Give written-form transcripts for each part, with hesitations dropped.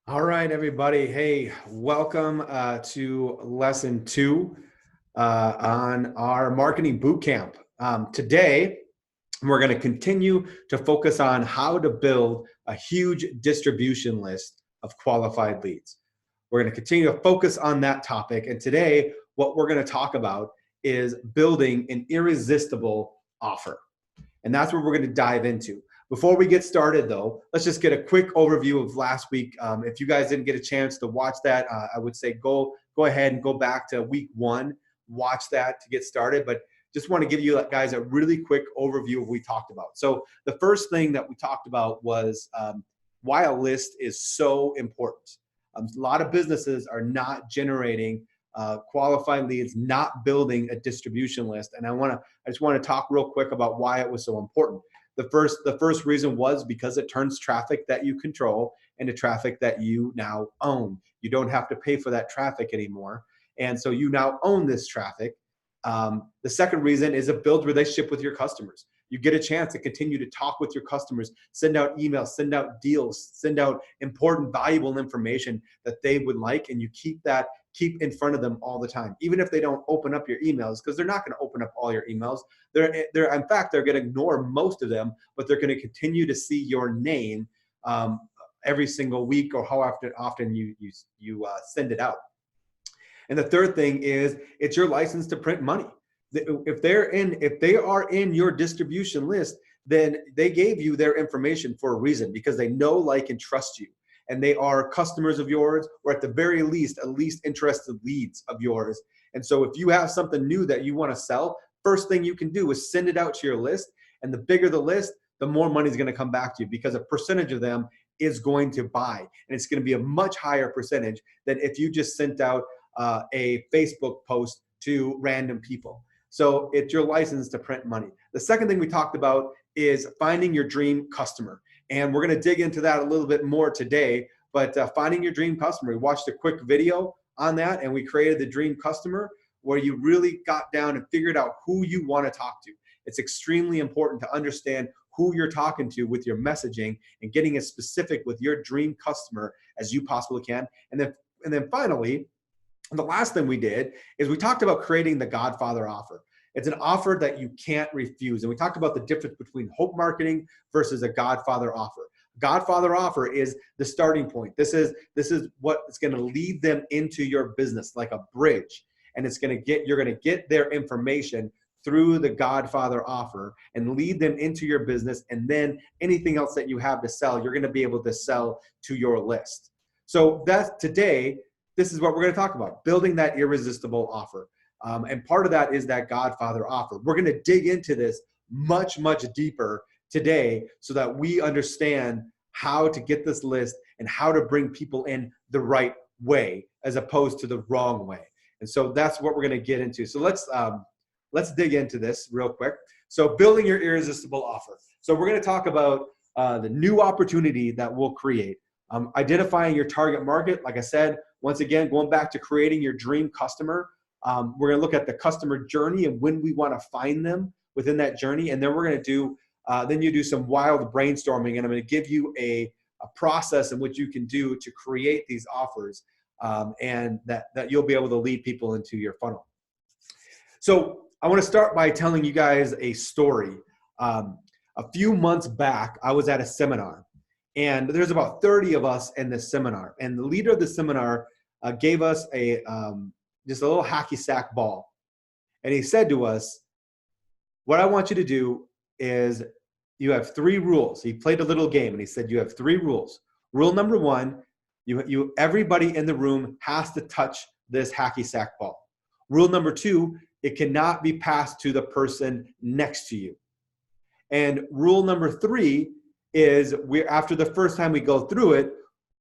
All right, everybody. Hey, welcome to lesson two on our marketing boot camp. Today, we're going to continue to focus on how to build a huge distribution list of qualified leads. We're going to continue to focus on that topic. And today, what we're going to talk about is building an irresistible offer. And that's what we're going to dive into. Before we get started, though, let's just get a quick overview of last week. If you guys didn't get a chance to watch that, I would say go ahead and go back to week one, watch that to get started. But just want to give you guys a really quick overview of what we talked about. So the first thing that we talked about was why a list is so important. A lot of businesses are not generating qualified leads, not building a distribution list. And I just want to talk real quick about why it was so important. The first reason was because it turns traffic that you control into traffic that you now own. You don't have to pay for that traffic anymore. And so you now own this traffic. The second reason is a build relationship with your customers. You get a chance to continue to talk with your customers, send out emails, send out deals, send out important, valuable information that they would like, and you keep in front of them all the time, even if they don't open up your emails, because they're not going to open up all your emails. In fact, they're going to ignore most of them, but they're going to continue to see your name every single week or how often you send it out. And the third thing is it's your license to print money. If they are in your distribution list, then they gave you their information for a reason, because they know, like, and trust you. And they are customers of yours, or at the very least, interested leads of yours. And so if you have something new that you want to sell, first thing you can do is send it out to your list. And the bigger the list, the more money is going to come back to you, because a percentage of them is going to buy. And it's going to be a much higher percentage than if you just sent out a Facebook post to random people. So it's your license to print money. The second thing we talked about is finding your dream customer. And we're going to dig into that a little bit more today, but finding your dream customer. We watched a quick video on that, and we created the dream customer, where you really got down and figured out who you want to talk to. It's extremely important to understand who you're talking to with your messaging and getting as specific with your dream customer as you possibly can. And then finally, the last thing we did is we talked about creating the Godfather offer. It's an offer that you can't refuse. And we talked about the difference between hope marketing versus a Godfather offer. Godfather offer is the starting point. This is what is going to lead them into your business, like a bridge. And you're going to get their information through the Godfather offer and lead them into your business. And then anything else that you have to sell, you're going to be able to sell to your list. So today, this is what we're going to talk about, building that irresistible offer. And part of that is that Godfather offer. We're going to dig into this much, much deeper today so that we understand how to get this list and how to bring people in the right way as opposed to the wrong way. And so that's what we're going to get into. So let's dig into this real quick. So building your irresistible offer. So we're going to talk about the new opportunity that we'll create. Identifying your target market. Like I said, once again, going back to creating your dream customer. We're going to look at the customer journey and when we want to find them within that journey. And then we're going to do, then you do some wild brainstorming, and I'm going to give you a process in which you can do to create these offers, and that you'll be able to lead people into your funnel. So I want to start by telling you guys a story. A few months back, I was at a seminar, and there's about 30 of us in this seminar. And the leader of the seminar gave us just a little hacky sack ball. And he said to us, what I want you to do is you have 3 rules. He played a little game, and he said, you have 3 rules. Rule number 1, everybody in the room has to touch this hacky sack ball. Rule number 2, it cannot be passed to the person next to you. And rule number 3 is after the first time we go through it,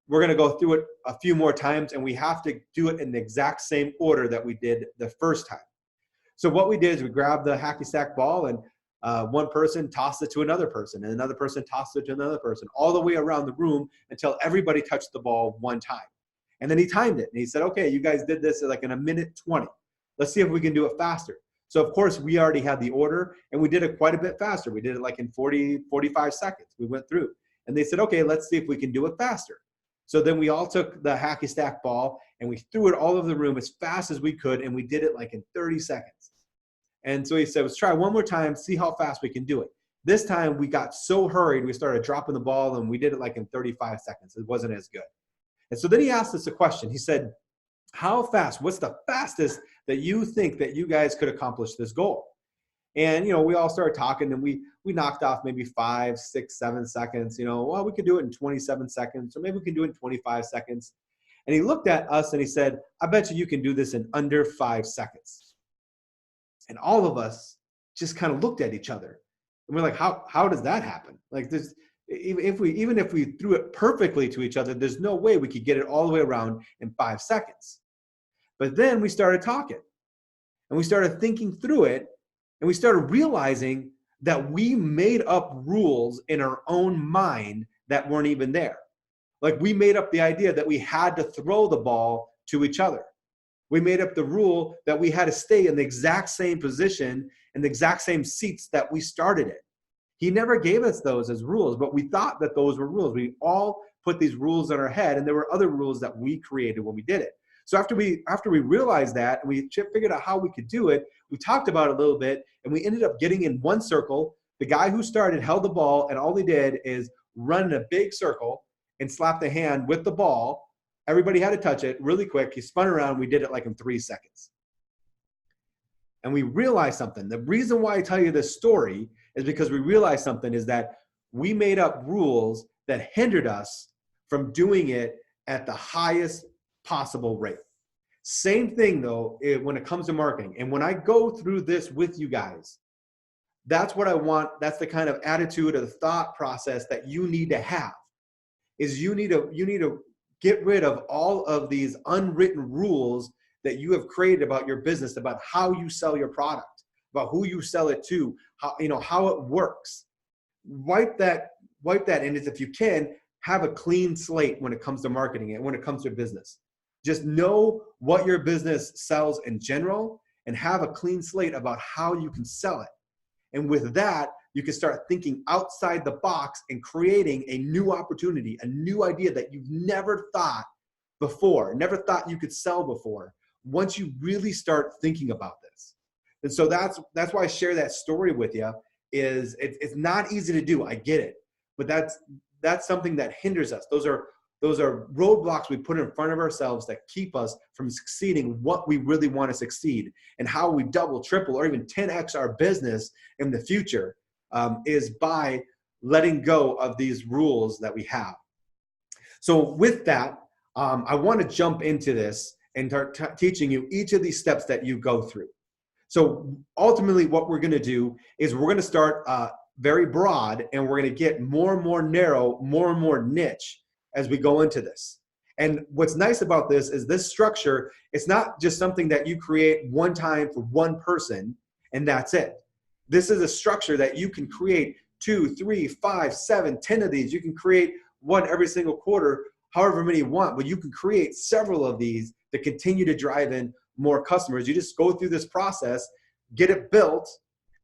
we're going to go through it a few more times, and we have to do it in the exact same order that we did the first time. So what we did is we grabbed the hacky sack ball, and one person tossed it to another person, and another person tossed it to another person, all the way around the room until everybody touched the ball one time. And then he timed it, and he said, okay, you guys did this like in a minute 20. Let's see if we can do it faster. So of course, we already had the order, and we did it quite a bit faster. We did it like in 45 seconds. We went through, and they said, okay, let's see if we can do it faster. So then we all took the hacky stack ball and we threw it all over the room as fast as we could. And we did it like in 30 seconds. And so he said, let's try one more time, see how fast we can do it. This time we got so hurried, we started dropping the ball and we did it like in 35 seconds. It wasn't as good. And so then he asked us a question. He said, how fast, what's the fastest that you think that you guys could accomplish this goal? And, we all started talking and we knocked off maybe 5, 6, 7 seconds, well, we could do it in 27 seconds, or maybe we can do it in 25 seconds. And he looked at us and he said, I bet you can do this in under 5 seconds. And all of us just kind of looked at each other and we're like, how does that happen? Like this, even if we threw it perfectly to each other, there's no way we could get it all the way around in 5 seconds. But then we started talking and we started thinking through it. And we started realizing that we made up rules in our own mind that weren't even there. Like we made up the idea that we had to throw the ball to each other. We made up the rule that we had to stay in the exact same position and the exact same seats that we started in. He never gave us those as rules, but we thought that those were rules. We all put these rules in our head, and there were other rules that we created when we did it. So after we realized that and we figured out how we could do it, we talked about it a little bit and we ended up getting in one circle. The guy who started held the ball and all he did is run in a big circle and slap the hand with the ball. Everybody had to touch it really quick. He spun around. We did it like in 3 seconds. And we realized something. The reason why I tell you this story is because we realized something is that we made up rules that hindered us from doing it at the highest possible rate. Same thing though, when it comes to marketing. And when I go through this with you guys, that's what I want. That's the kind of attitude or the thought process that you need to have, is you need to get rid of all of these unwritten rules that you have created about your business, about how you sell your product, about who you sell it to, how it works. Wipe that, and if you can, have a clean slate when it comes to marketing and when it comes to business. Just know what your business sells in general and have a clean slate about how you can sell it. And with that, you can start thinking outside the box and creating a new opportunity, a new idea that you've never thought before, never thought you could sell before, once you really start thinking about this. And so that's why I share that story with you. It's not easy to do, I get it, but that's something that hinders us. Those are roadblocks we put in front of ourselves that keep us from succeeding what we really want to succeed, and how we double, triple, or even 10x our business in the future is by letting go of these rules that we have. So with that, I want to jump into this and start teaching you each of these steps that you go through. So ultimately what we're going to do is we're going to start very broad, and we're going to get more and more narrow, more and more niche as we go into this. And what's nice about this is this structure, it's not just something that you create one time for one person and that's it. This is a structure that you can create 2, 3, 5, 7, 10 of these. You can create one every single quarter, however many you want, but you can create several of these that continue to drive in more customers. You just go through this process, get it built,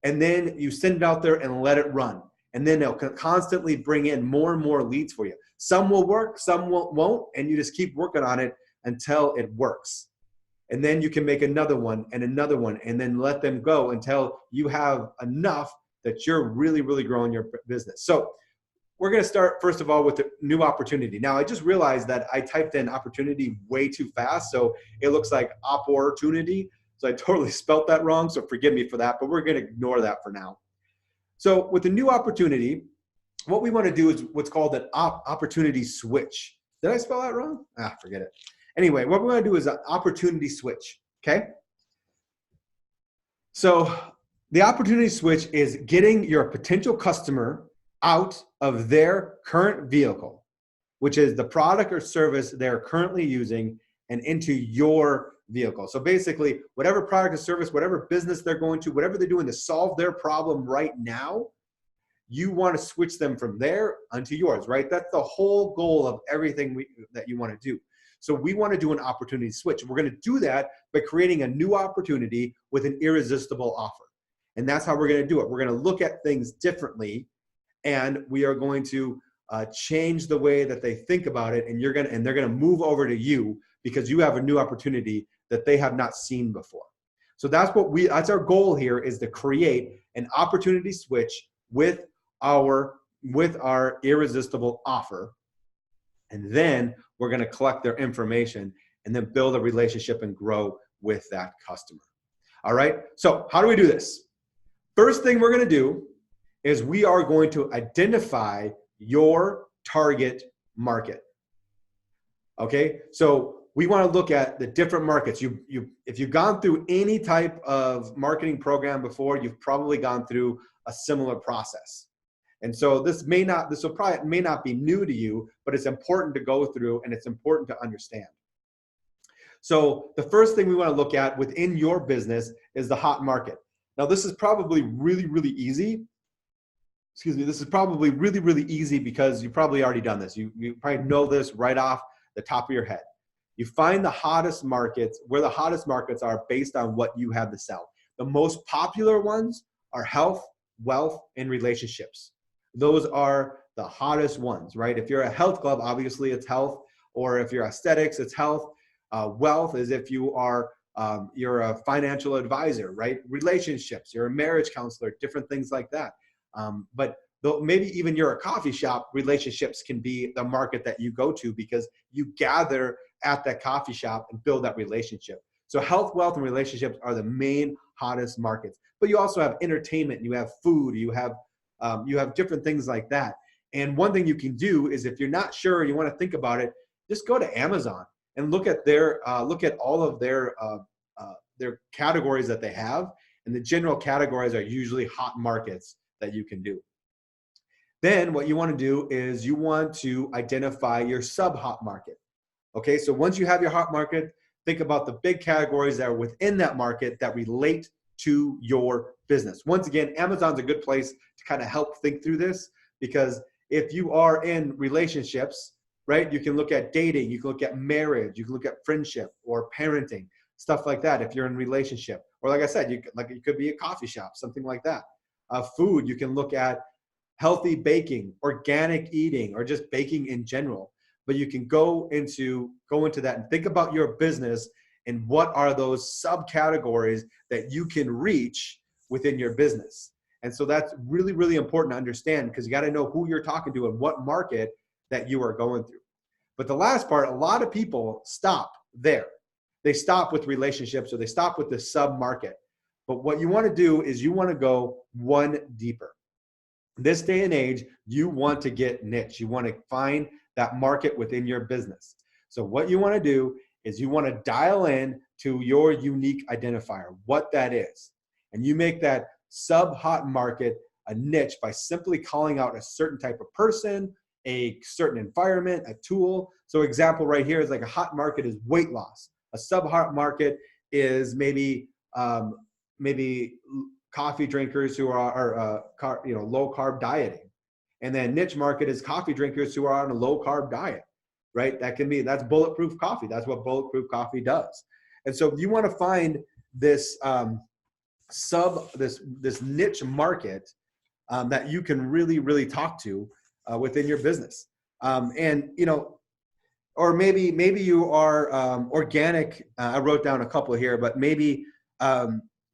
and then you send it out there and let it run. And then they'll constantly bring in more and more leads for you. Some will work, some won't, and you just keep working on it until it works. And then you can make another one, and then let them go until you have enough that you're really, really growing your business. So we're going to start, first of all, with the new opportunity. Now, I just realized that I typed in opportunity way too fast, so it looks like opportunity. So I totally spelt that wrong, so forgive me for that, but we're going to ignore that for now. So with the new opportunity, what we want to do is what's called an opportunity switch. Did I spell that wrong? Forget it. Anyway, what we're going to do is an opportunity switch, okay? So the opportunity switch is getting your potential customer out of their current vehicle, which is the product or service they're currently using, and into your vehicle. So basically, whatever product or service, whatever business they're going to, whatever they're doing to solve their problem right now, you want to switch them from there onto yours, right? That's the whole goal of everything that you want to do. So we want to do an opportunity switch. We're going to do that by creating a new opportunity with an irresistible offer. And that's how we're going to do it. We're going to look at things differently, and we are going to change the way that they think about it, and they're gonna move over to you because you have a new opportunity that they have not seen before. So that's our goal here, is to create an opportunity switch with our irresistible offer. And then we're going to collect their information and then build a relationship and grow with that customer. All right. So how do we do this? First thing we're going to do is we are going to identify your target market. Okay. So we want to look at the different markets. If you've gone through any type of marketing program before, you've probably gone through a similar process. And so this may not be new to you, but it's important to go through and it's important to understand. So the first thing we want to look at within your business is the hot market. Now, this is probably really, really easy. Excuse me. This is probably really, really easy because you've probably already done this. You probably know this right off the top of your head. You find the hottest markets, where the hottest markets are based on what you have to sell. The most popular ones are health, wealth, and relationships. Those are the hottest ones, right? If you're a health club, obviously it's health, or if you're aesthetics, it's health. Wealth is if you're a financial advisor, right? Relationships, you're a marriage counselor, different things like that. But maybe even you're a coffee shop, relationships can be the market that you go to because you gather at that coffee shop and build that relationship. So health, wealth, and relationships are the main hottest markets. But you also have entertainment, you have food, you have different things like that. And one thing you can do is, if you're not sure, you want to think about it, just go to Amazon and look at all of their categories that they have. And the general categories are usually hot markets that you can do. Then what you want to do is you want to identify your sub-hot market. Okay, so once you have your hot market, think about the big categories that are within that market that relate to your business. Once again, Amazon's a good place to kind of help think through this, because if you are in relationships, right, you can look at dating, you can look at marriage, you can look at friendship or parenting, stuff like that. If you're in relationship, or like I said, it could be a coffee shop, something like that. Food, you can look at healthy baking, organic eating, or just baking in general. But you can go into that and think about your business and what are those subcategories that you can reach within your business. And so that's really, really important to understand, because you got to know who you're talking to and what market that you are going through. But the last part, a lot of people stop there. They stop with relationships, or they stop with the sub market. But what you want to do is you want to go one deeper. This day and age, you want to get niche. You want to find that market within your business. So what you want to do is you want to dial in to your unique identifier, what that is. And you make that sub-hot market a niche by simply calling out a certain type of person, a certain environment, a tool. So example right here is like a hot market is weight loss. A sub-hot market is maybe coffee drinkers who are low carb dieting. And then niche market is coffee drinkers who are on a low carb diet, right? That's bulletproof coffee. That's what bulletproof coffee does. And so you want to find this this niche market that you can really, really talk to within your business. Or maybe you are organic. I wrote down a couple here, but maybe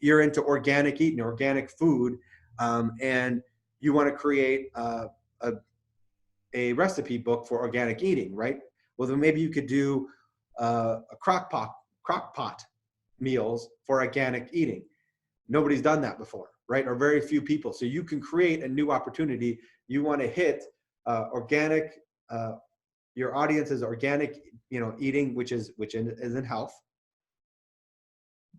you're into organic eating, organic food, and you want to create a recipe book for organic eating, right? Well, then maybe you could do a crock pot meals for organic eating. Nobody's done that before, right? Or very few people. So you can create a new opportunity. You want to hit organic. Your audience is organic, eating, which is in health.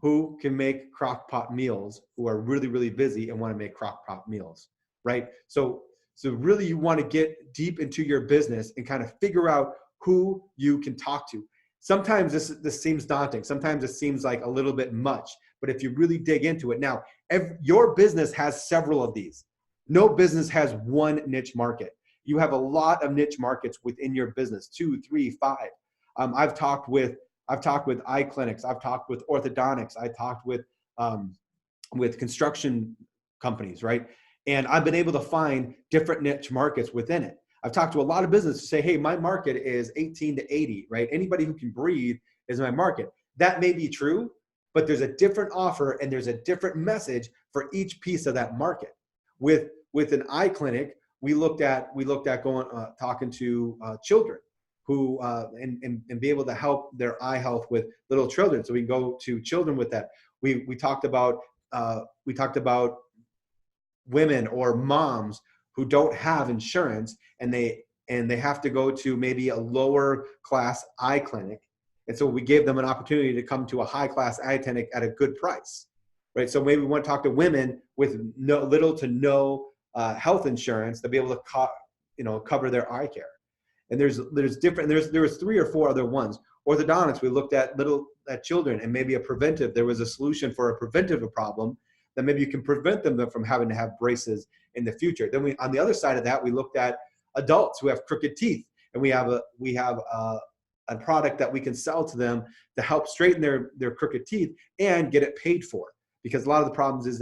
Who can make crock pot meals, who are really, really busy and want to make crock pot meals, right? So really you want to get deep into your business and kind of figure out who you can talk to. Sometimes this seems daunting. Sometimes it seems like a little bit much, but if you really dig into it, now your business has several of these. No business has one niche market. You have a lot of niche markets within your business, 2, 3, 5. I've talked with eye clinics. I've talked with orthodontics. I talked with construction companies, right? And I've been able to find different niche markets within it. I've talked to a lot of businesses who say, hey, my market is 18 to 80, right? Anybody who can breathe is my market. That may be true, but there's a different offer and there's a different message for each piece of that market. With an eye clinic, we looked at going talking to children who and be able to help their eye health with little children. So we can go to children with that. We talked about women or moms who don't have insurance and they have to go to maybe a lower class eye clinic. And so we gave them an opportunity to come to a high class eye clinic at a good price, right? So maybe we want to talk to women with little to no health insurance to be able to cover their eye care. And there was 3 or 4 other ones. Orthodontics, we looked at children and maybe there was a solution for a preventive problem that maybe you can prevent them from having to have braces in the future. Then on the other side of that, we looked at adults who have crooked teeth, and we have a product that we can sell to them to help straighten their crooked teeth and get it paid for. Because a lot of the problems is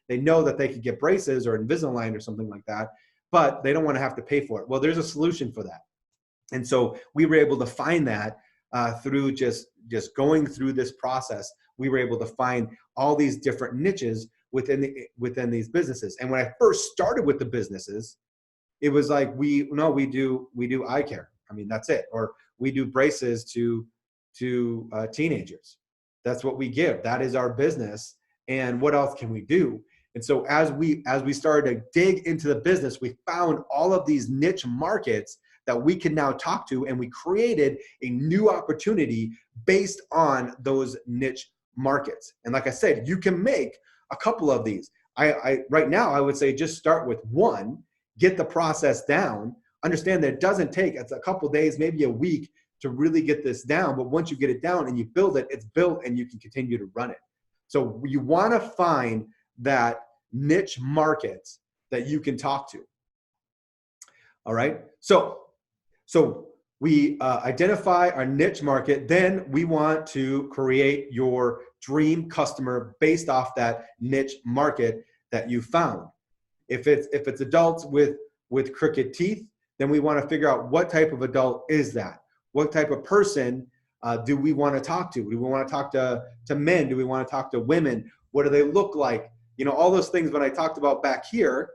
they know that they could get braces or Invisalign or something like that, but they don't want to have to pay for it. Well, there's a solution for that. And so we were able to find that through just going through this process. We were able to find all these different niches within these businesses. And when I first started with the businesses, it was like we do eye care. I mean, that's it. Or we do braces to teenagers. That's what we give. That is our business. And what else can we do? And so as we started to dig into the business, we found all of these niche markets that we can now talk to, and we created a new opportunity based on those niche markets. And like I said, you can make a couple of these. Right now, I would say just start with one, get the process down, understand that it doesn't take, it's a couple days, maybe a week to really get this down. But once you get it down and you build it, it's built and you can continue to run it. So you want to find that niche markets that you can talk to. All right. So we identify our niche market. Then we want to create your dream customer based off that niche market that you found. If it's adults with crooked teeth, then we want to figure out what type of adult is that? What type of person do we want to talk to? Do we want to talk to men? Do we want to talk to women? What do they look like? All those things that I talked about back here,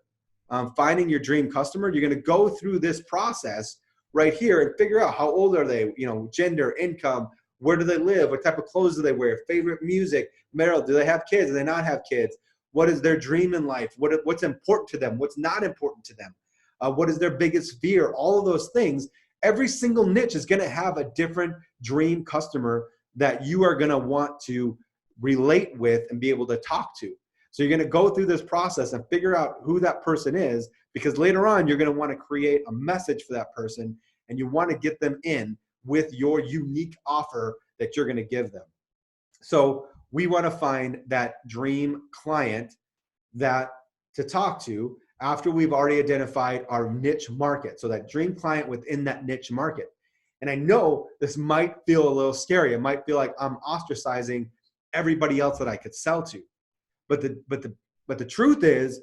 finding your dream customer, you're going to go through this process right here and figure out how old are they, gender, income, where do they live, what type of clothes do they wear, favorite music, marital, do they have kids, do they not have kids, what is their dream in life, what's important to them, what's not important to them, what is their biggest fear, all of those things. Every single niche is going to have a different dream customer that you are going to want to relate with and be able to talk to. So you're going to go through this process and figure out who that person is, because later on you're going to want to create a message for that person, and you want to get them in with your unique offer that you're going to give them. So we want to find that dream client to talk to after we've already identified our niche market. So that dream client within that niche market. And I know this might feel a little scary. It might feel like I'm ostracizing everybody else that I could sell to. But the truth is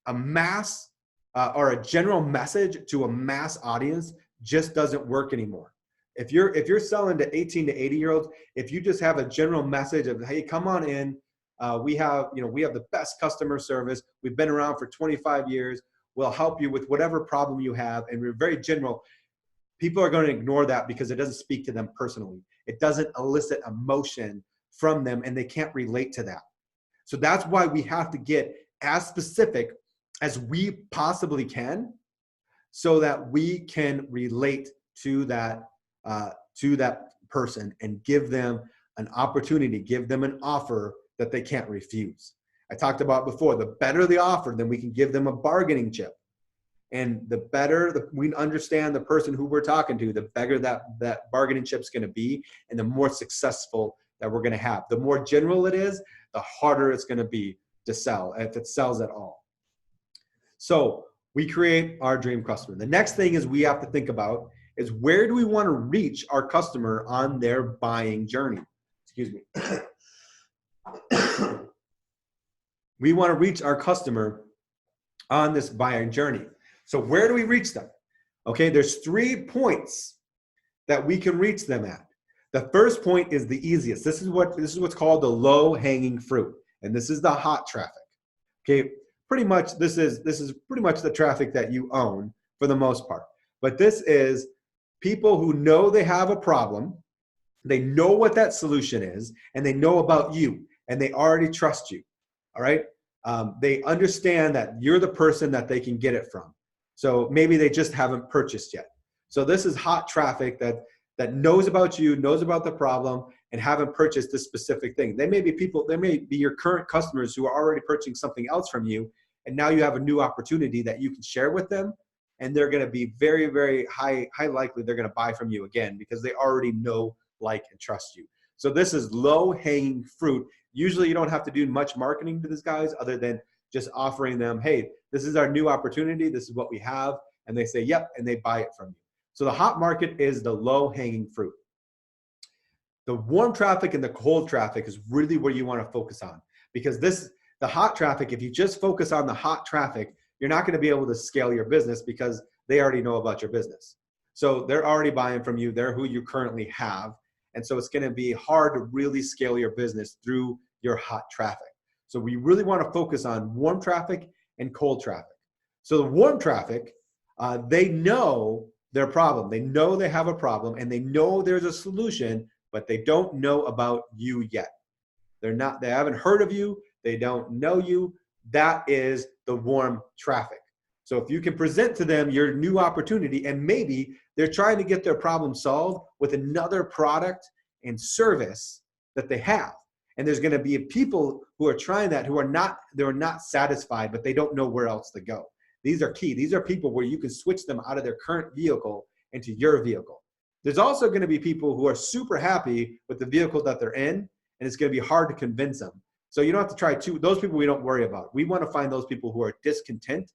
a mass or a general message to a mass audience just doesn't work anymore. If you're selling to 18 to 80-year-olds, if you just have a general message of, hey, come on in, we have the best customer service. We've been around for 25 years. We'll help you with whatever problem you have, and we're very general. People are going to ignore that because it doesn't speak to them personally. It doesn't elicit emotion from them, and they can't relate to that. So that's why we have to get as specific as we possibly can, so that we can relate to that person and give them an opportunity, give them an offer that they can't refuse. I talked about before, the better the offer, then we can give them a bargaining chip. And the better we understand the person who we're talking to, the better that bargaining chip's going to be, and the more successful that we're going to have. The more general it is, the harder it's going to be to sell, if it sells at all. So we create our dream customer. The next thing is we have to think about is, where do we want to reach our customer on their buying journey? Excuse me. We want to reach our customer on this buying journey. So where do we reach them? Okay, there's 3 points that we can reach them at. The first point is the easiest. This is what's called the low hanging fruit, and this is the hot traffic. Okay, pretty much this is pretty much the traffic that you own for the most part. But this is people who know they have a problem, they know what that solution is, and they know about you, and they already trust you. All right, they understand that you're the person that they can get it from. So maybe they just haven't purchased yet. So this is hot traffic that knows about you, knows about the problem, and haven't purchased this specific thing. They may be people, they may be your current customers who are already purchasing something else from you, and now you have a new opportunity that you can share with them, and they're going to be very, very high likely they're going to buy from you again because they already know, like, and trust you. So this is low hanging fruit. Usually you don't have to do much marketing to these guys other than just offering them, hey, this is our new opportunity, this is what we have, and they say, yep, and they buy it from you. So the hot market is the low hanging fruit. The warm traffic and the cold traffic is really where you want to focus on, because the hot traffic, if you just focus on the hot traffic, you're not going to be able to scale your business because they already know about your business. So they're already buying from you. They're who you currently have. And so it's going to be hard to really scale your business through your hot traffic. So we really want to focus on warm traffic and cold traffic. So the warm traffic, they know their problem. They know they have a problem and they know there's a solution, but they don't know about you yet. They haven't heard of you. They don't know you. That is the warm traffic. So if you can present to them your new opportunity, and maybe they're trying to get their problem solved with another product and service that they have. And there's going to be people who are trying that, they're not satisfied, but they don't know where else to go. These are key. These are people where you can switch them out of their current vehicle into your vehicle. There's also going to be people who are super happy with the vehicle that they're in, and it's going to be hard to convince them. So you don't have to try those people we don't worry about. We want to find those people who are discontent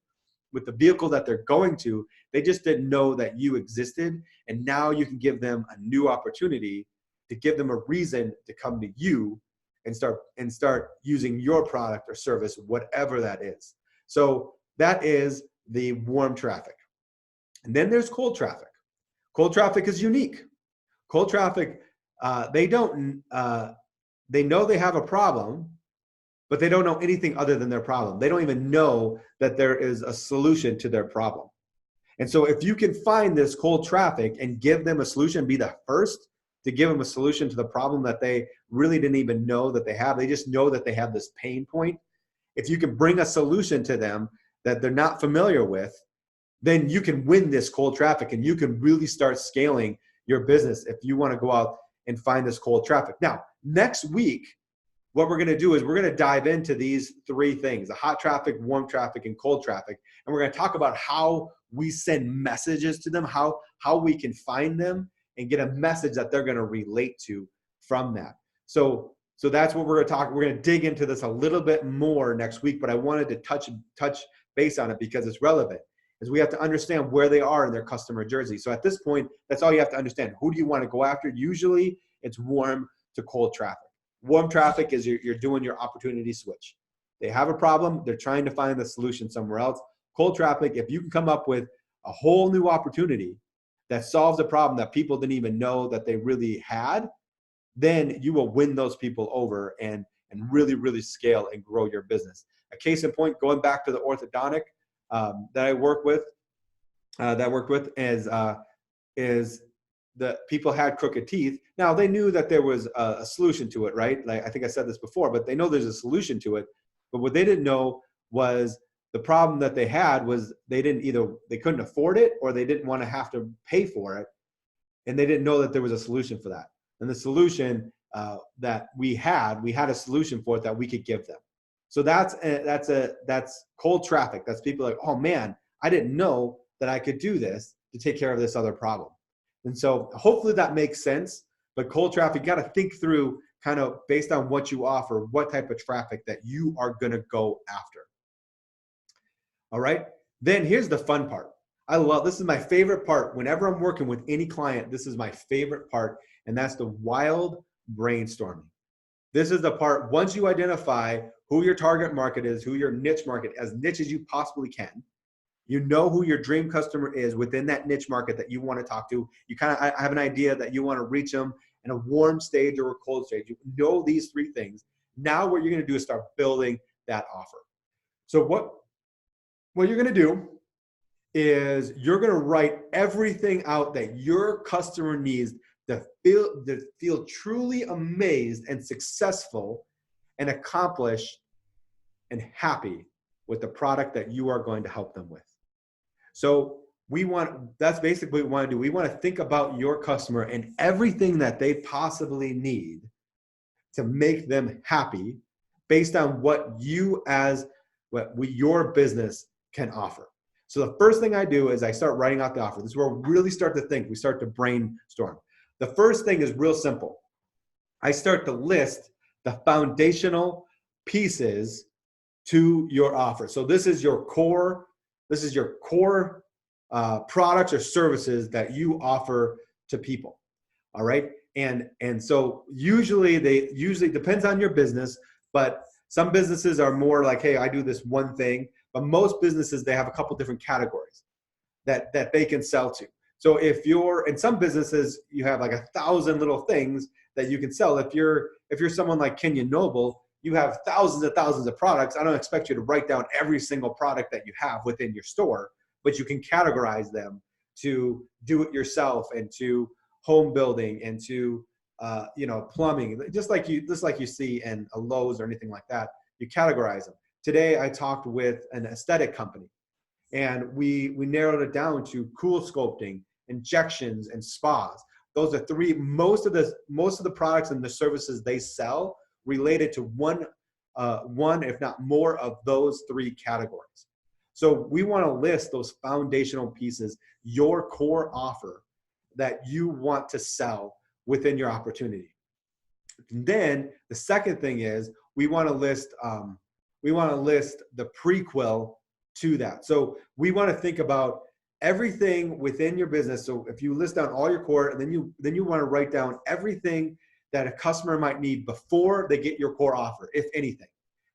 with the vehicle that they're going to. They just didn't know that you existed, and now you can give them a new opportunity to give them a reason to come to you and start using your product or service, whatever that is. So that is the warm traffic. And then there's cold traffic. Cold traffic is unique. Cold traffic, they know they have a problem, but they don't know anything other than their problem. They don't even know that there is a solution to their problem. And so if you can find this cold traffic and give them a solution, be the first to give them a solution to the problem that they really didn't even know that they have, they just know that they have this pain point. If you can bring a solution to them that they're not familiar with, then you can win this cold traffic and you can really start scaling your business if you want to go out and find this cold traffic. Now, next week, what we're going to do is we're going to dive into these 3 things: the hot traffic, warm traffic, and cold traffic. And we're going to talk about how we send messages to them, how we can find them and get a message that they're going to relate to from that. So that's what we're going to talk. We're going to dig into this a little bit more next week, but I wanted to touch base on it because it's relevant. Is we have to understand where they are in their customer journey. So at this point, that's all you have to understand. Who do you want to go after? Usually it's warm to cold traffic. Warm traffic is you're doing your opportunity switch. They have a problem. They're trying to find the solution somewhere else. Cold traffic, if you can come up with a whole new opportunity that solves a problem that people didn't even know that they really had, then you will win those people over and really, really scale and grow your business. A case in point, going back to the orthodontic that I worked with is that people had crooked teeth. Now they knew that there was a solution to it, right? Like I think I said this before, but they know there's a solution to it. But what they didn't know was the problem that they had was they couldn't afford it, or they didn't want to have to pay for it, and they didn't know that there was a solution for that. And the solution that we had a solution for it that we could give them. So that's cold traffic. That's people like, oh man, I didn't know that I could do this to take care of this other problem. And so hopefully that makes sense. But cold traffic, you got to think through kind of based on what you offer, what type of traffic that you are going to go after. All right. Then here's the fun part. This is my favorite part. Whenever I'm working with any client, this is my favorite part. And that's the wild brainstorming. This is the part, once you identify who your target market is, who your niche market, as niche as you possibly can, You know who your dream customer is within that niche market that you want to talk to. You kind of I have an idea that you want to reach them in a warm stage or a cold stage. You know these three things. Now what you're going to do is start building that offer. So what you're going to do is you're going to write everything out that your customer needs to feel truly amazed and successful and accomplished and happy with the product that you are going to help them with. So that's basically what we want to do. We want to think about your customer and everything that they possibly need to make them happy based on what your business can offer. So the first thing I do is I start writing out the offer. This is where we really start to think. We start to brainstorm. The first thing is real simple. I start to list the foundational pieces to your offer. So this is your core products or services that you offer to people. All right. And so usually depends on your business, but some businesses are more like, hey, I do this one thing, but most businesses, they have a couple different categories that they can sell to. So if you're in some businesses, you have like 1,000 little things that you can sell. If you're someone like Kenyon Noble, you have thousands of products. I don't expect you to write down every single product that you have within your store, but you can categorize them to do it yourself and to home building and to plumbing, just like you see in a Lowe's or anything like that. You categorize them. Today I talked with an aesthetic company, and we narrowed it down to cool sculpting, injections, and spas. Those are three. Most of the products and the services they sell related to one, if not more, of those three categories. So we want to list those foundational pieces, your core offer that you want to sell within your opportunity. And then the second thing is we want to list the prequel to that. So we want to think about everything within your business. So if you list down all your core, and then you want to write down everything that a customer might need before they get your core offer, if anything.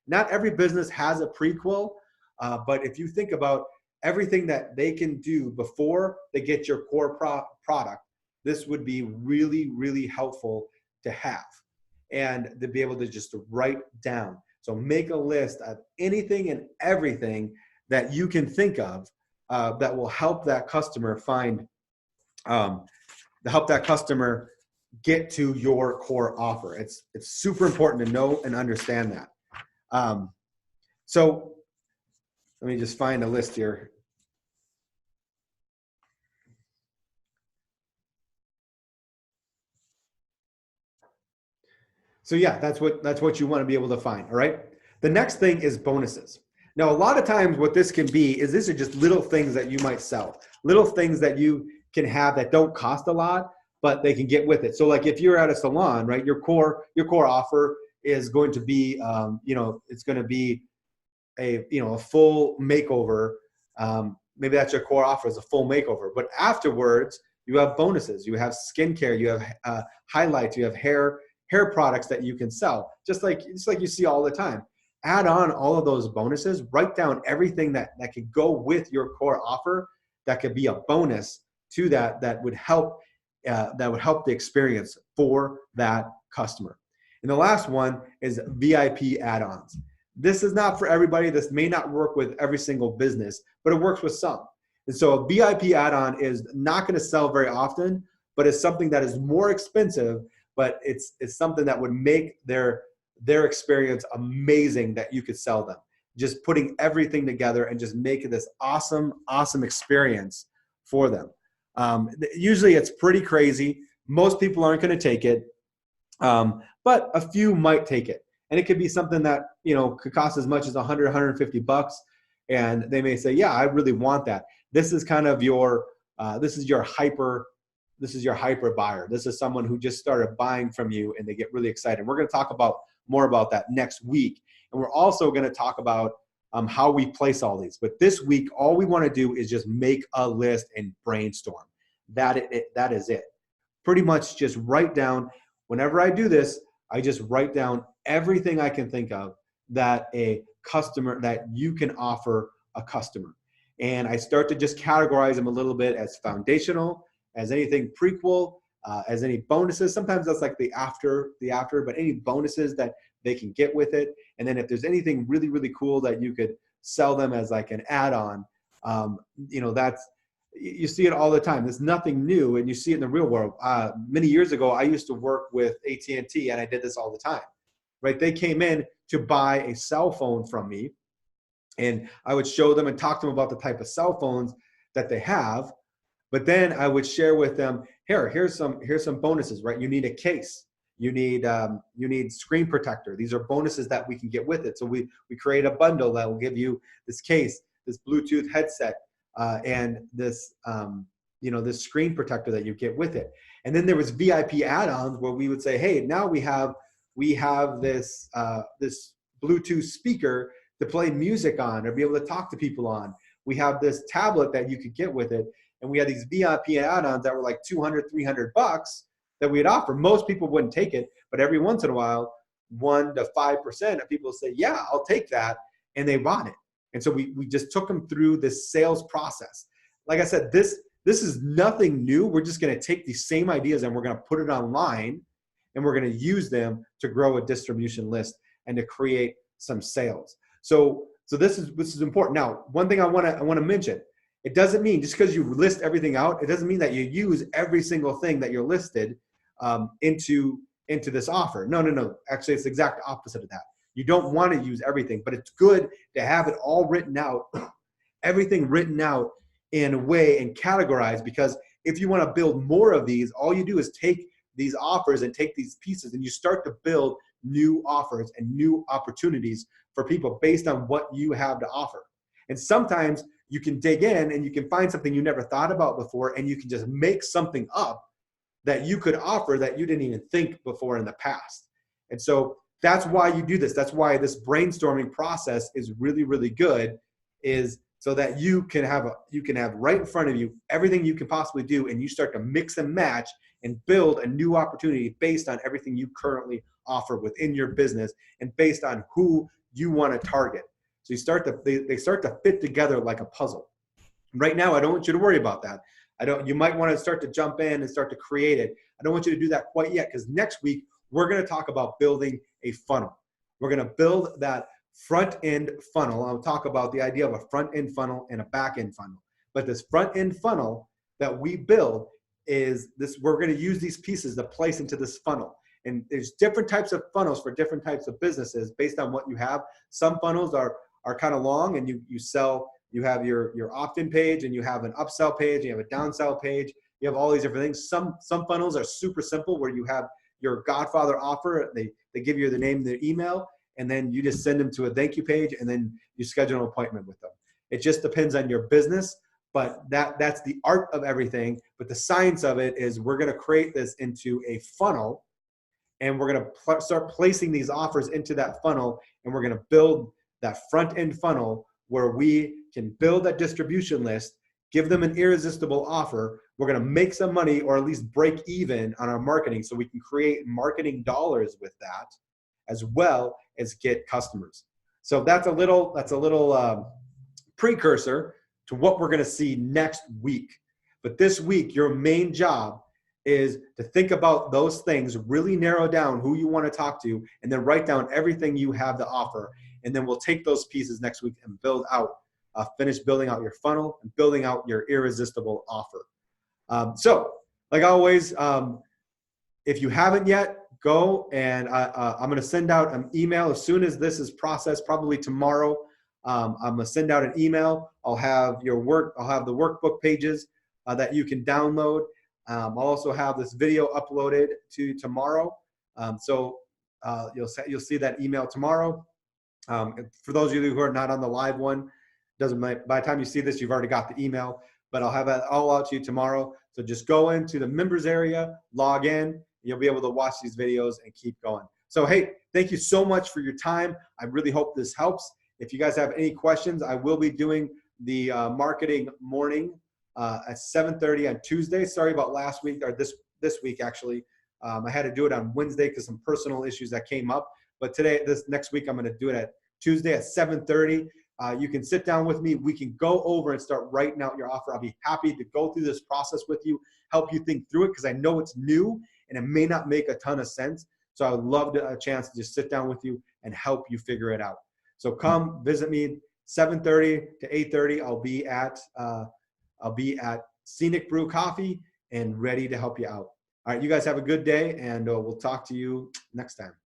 Not every business has a prequel, but if you think about everything that they can do before they get your core product, this would be really, really helpful to have and to be able to just write down. So make a list of anything and everything that you can think of that will help that customer get to your core offer. It's super important to know and understand that. So let me just find a list here. So yeah, that's what you want to be able to find. All right. The next thing is bonuses. Now, a lot of times what this can be is these are just little things that you might sell, little things that you can have that don't cost a lot, but they can get with it. So like if you're at a salon, right, your core offer is going to be, it's going to be a full makeover. Maybe that's your core offer, is a full makeover. But afterwards, you have bonuses. You have skincare. You have highlights. You have hair products that you can sell, just like you see all the time. Add on all of those bonuses. Write down everything that could go with your core offer that could be a bonus to that would help the experience for that customer. And the last one is VIP add-ons. This is not for everybody. This may not work with every single business, but it works with some. And so a VIP add-on is not going to sell very often, but it's something that is more expensive, but it's something that would make their experience amazing that you could sell them. Just putting everything together and just making this awesome experience for them. Usually it's pretty crazy. Most people aren't going to take it, but a few might take it. And it could be something that, could cost as much as $100, $150. And they may say, yeah, I really want that. This is kind of your hyper buyer. This is someone who just started buying from you and they get really excited. We're going to talk more about that next week. And we're also going to talk about how we place all these. But this week, all we want to do is just make a list and brainstorm. That is it. Pretty much just write down, whenever I do this, I just write down everything I can think of that you can offer a customer. And I start to just categorize them a little bit as foundational, as anything prequel, as any bonuses. Sometimes that's like the after, but any bonuses that they can get with it. And then if there's anything really, really cool that you could sell them as like an add-on, that's, you see it all the time. There's nothing new, and you see it in the real world. Many years ago, I used to work with AT&T, and I did this all the time, right? They came in to buy a cell phone from me, and I would show them and talk to them about the type of cell phones that they have. But then I would share with them, here's some bonuses, right? You need a case. You need screen protector. These are bonuses that we can get with it. So we create a bundle that will give you this case, this Bluetooth headset, and this this screen protector that you get with it. And then there was VIP add-ons where we would say, hey, now we have this this Bluetooth speaker to play music on or be able to talk to people on. We have this tablet that you could get with it. And we had these VIP add-ons that were like $200, $300 that we'd offer. Most people wouldn't take it, but every once in a while, 1 to 5% of people say, yeah, I'll take that. And they bought it. And so we just took them through this sales process. Like I said, this is nothing new. We're just going to take these same ideas and we're going to put it online, and we're going to use them to grow a distribution list and to create some sales. So this is important. Now, one thing I want to mention, it doesn't mean just because you list everything out, it doesn't mean that you use every single thing that you're listed into this offer. No. Actually, it's the exact opposite of that. You don't want to use everything, but it's good to have it all written out, everything written out in a way and categorized, because if you want to build more of these, all you do is take these offers and take these pieces and you start to build new offers and new opportunities for people based on what you have to offer. And sometimes you can dig in and you can find something you never thought about before, and you can just make something up that you could offer that you didn't even think before in the past. And so that's why you do this. That's why this brainstorming process is really, really good, is so that you can have right in front of you everything you can possibly do, and you start to mix and match and build a new opportunity based on everything you currently offer within your business and based on who you want to target. So they start to fit together like a puzzle. Right now, I don't want you to worry about that. You might want to start to jump in and start to create it. I don't want you to do that quite yet, because next week we're going to talk about building a funnel. We're going to build that front end funnel. I'll talk about the idea of a front end funnel and a back end funnel. But this front end funnel that we build is this, we're going to use these pieces to place into this funnel. And there's different types of funnels for different types of businesses based on what you have. Some funnels are kind of long, and you have your opt-in page, and you have an upsell page, and you have a downsell page. You have all these different things. Some funnels are super simple, where you have your Godfather offer. They give you the name, their email, and then you just send them to a thank you page, and then you schedule an appointment with them. It just depends on your business, but that's the art of everything. But the science of it is we're going to create this into a funnel, and we're going to start placing these offers into that funnel, and we're going to build that front end funnel where we can build that distribution list, give them an irresistible offer. We're going to make some money, or at least break even on our marketing, so we can create marketing dollars with that, as well as get customers. So that's a little precursor to what we're going to see next week. But this week, your main job is to think about those things, really narrow down who you want to talk to, and then write down everything you have to offer. And then we'll take those pieces next week and finish building out your funnel and building out your irresistible offer. So like always, if you haven't yet, go and I'm going to send out an email as soon as this is processed, probably tomorrow. I'm going to send out an email. I'll have the workbook pages that you can download. I'll also have this video uploaded to tomorrow. So you'll see that email tomorrow. For those of you who are not on the live one, doesn't matter. By the time you see this, you've already got the email, but I'll have it all out to you tomorrow. So just go into the members area, log in, you'll be able to watch these videos and keep going. So, hey, thank you so much for your time. I really hope this helps. If you guys have any questions, I will be doing the marketing morning at 7:30 on Tuesday. Sorry about last week, or this week actually. I had to do it on Wednesday because some personal issues that came up. But next week, I'm going to do it at Tuesday at 7:30. you can sit down with me. We can go over and start writing out your offer. I'll be happy to go through this process with you, help you think through it, because I know it's new and it may not make a ton of sense. So I would love a chance to just sit down with you and help you figure it out. So come visit me 7:30 to 8:30. I'll be at Scenic Brew Coffee and ready to help you out. All right, you guys have a good day, and we'll talk to you next time.